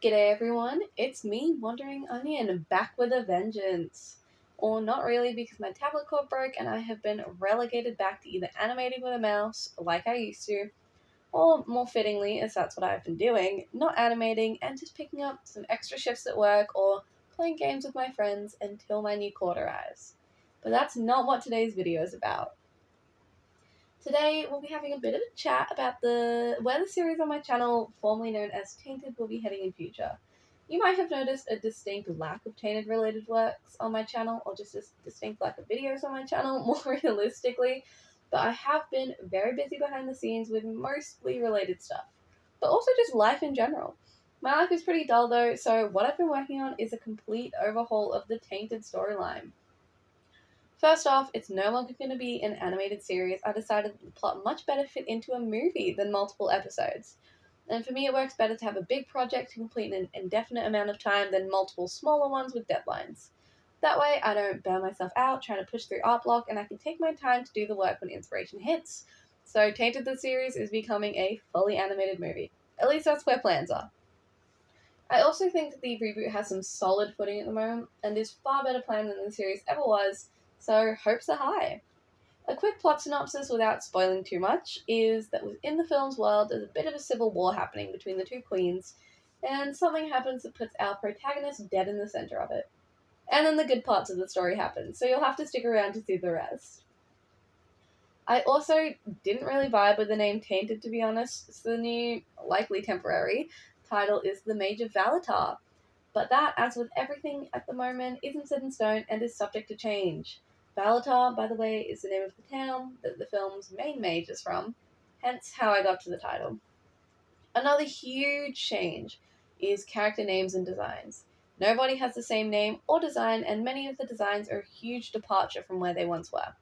G'day everyone, it's me, Wandering Onion, back with a vengeance. Or not really, because my tablet cord broke and I have been relegated back to either animating with a mouse, like I used to, or more fittingly, as that's what I've been doing, not animating and just picking up some extra shifts at work or playing games with my friends until my new cord arrives. But that's not what today's video is about. Today, we'll be having a bit of a chat about where the series on my channel, formerly known as Tainted, will be heading in future. You might have noticed a distinct lack of Tainted-related works on my channel, or just a distinct lack of videos on my channel, more realistically, but I have been very busy behind the scenes with mostly related stuff, but also just life in general. My life is pretty dull though, so what I've been working on is a complete overhaul of the Tainted storyline. First off, it's no longer going to be an animated series. I decided the plot much better fit into a movie than multiple episodes. And for me, it works better to have a big project to complete in an indefinite amount of time than multiple smaller ones with deadlines. That way, I don't burn myself out trying to push through art block, and I can take my time to do the work when inspiration hits. So Tainted the series is becoming a fully animated movie. At least that's where plans are. I also think that the reboot has some solid footing at the moment, and is far better planned than the series ever was, so hopes are high. A quick plot synopsis without spoiling too much is that within the film's world there's a bit of a civil war happening between the two queens, and something happens that puts our protagonist dead in the center of it. And then the good parts of the story happen, so you'll have to stick around to see the rest. I also didn't really vibe with the name Tainted, to be honest, so the new, likely temporary, title is The Mage of Valatar. But that, as with everything at the moment, isn't set in stone and is subject to change. Valatar, by the way, is the name of the town that the film's main mage is from, hence how I got to the title. Another huge change is character names and designs. Nobody has the same name or design, and many of the designs are a huge departure from where they once were.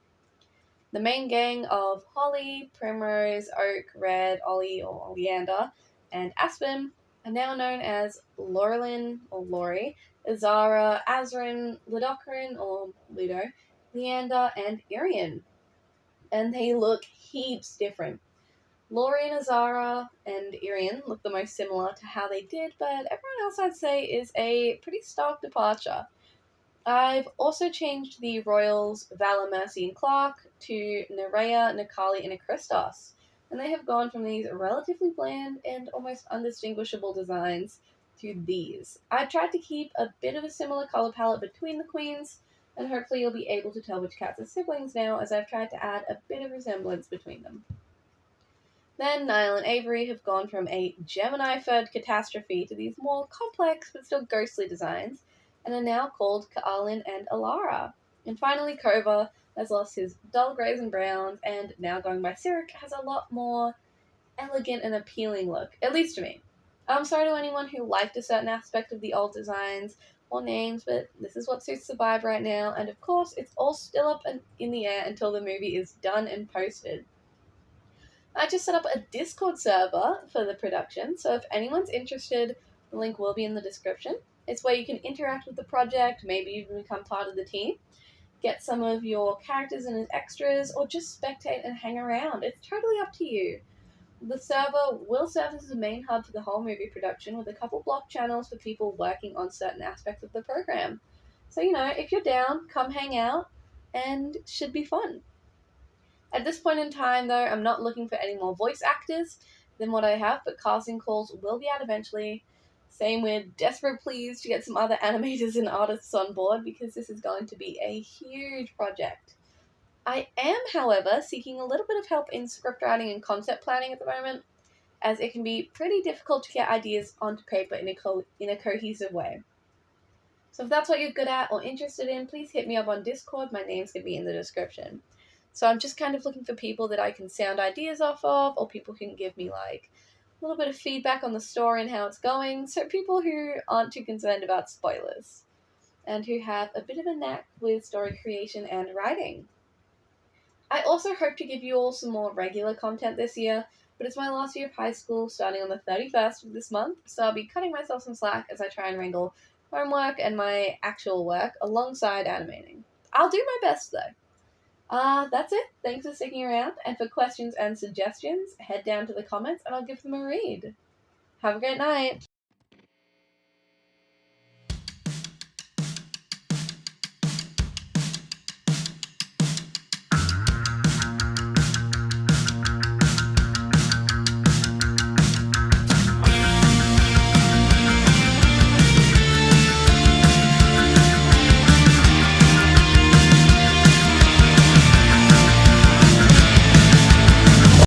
The main gang of Holly, Primrose, Oak, Red, Ollie or Oleander, and Aspen are now known as Laurelin or Laurie, Azara, Azrin, Lidocarin or Ludo, Leander, and Irian. And they look heaps different. Laurie and Azara and Irian look the most similar to how they did, but everyone else I'd say is a pretty stark departure. I've also changed the royals Valor, Mercy, and Clark to Nerea, Nikali, and Akristos, and they have gone from these relatively bland and almost undistinguishable designs to these. I tried to keep a bit of a similar color palette between the queens, and hopefully you'll be able to tell which cats are siblings now, as I've tried to add a bit of resemblance between them. Then Niall and Avery have gone from a Gemini-furred catastrophe to these more complex but still ghostly designs, and are now called Ka'alin and Alara. And finally, Kova has lost his dull greys and browns, and now going by Sirik, has a lot more elegant and appealing look, at least to me. I'm sorry to anyone who liked a certain aspect of the old designs or names, but this is what suits the vibe right now, and of course, it's all still up in the air until the movie is done and posted. I just set up a Discord server for the production, so if anyone's interested, the link will be in the description. It's where you can interact with the project, maybe even become part of the team, get some of your characters in as extras, or just spectate and hang around. It's totally up to you. The server will serve as the main hub for the whole movie production, with a couple block channels for people working on certain aspects of the program. So, if you're down, come hang out, and it should be fun. At this point in time, though, I'm not looking for any more voice actors than what I have, but casting calls will be out eventually. Same with desperate pleas to get some other animators and artists on board, because this is going to be a huge project. I am, however, seeking a little bit of help in script writing and concept planning at the moment, as it can be pretty difficult to get ideas onto paper in a cohesive way. So if that's what you're good at or interested in, please hit me up on Discord. My name's going to be in the description. So I'm just kind of looking for people that I can sound ideas off of, or people who can give me like a little bit of feedback on the story and how it's going. So people who aren't too concerned about spoilers and who have a bit of a knack with story creation and writing. I also hope to give you all some more regular content this year, but it's my last year of high school starting on the 31st of this month, so I'll be cutting myself some slack as I try and wrangle homework and my actual work alongside animating. I'll do my best though. That's it. Thanks for sticking around, and for questions and suggestions, head down to the comments and I'll give them a read. Have a great night.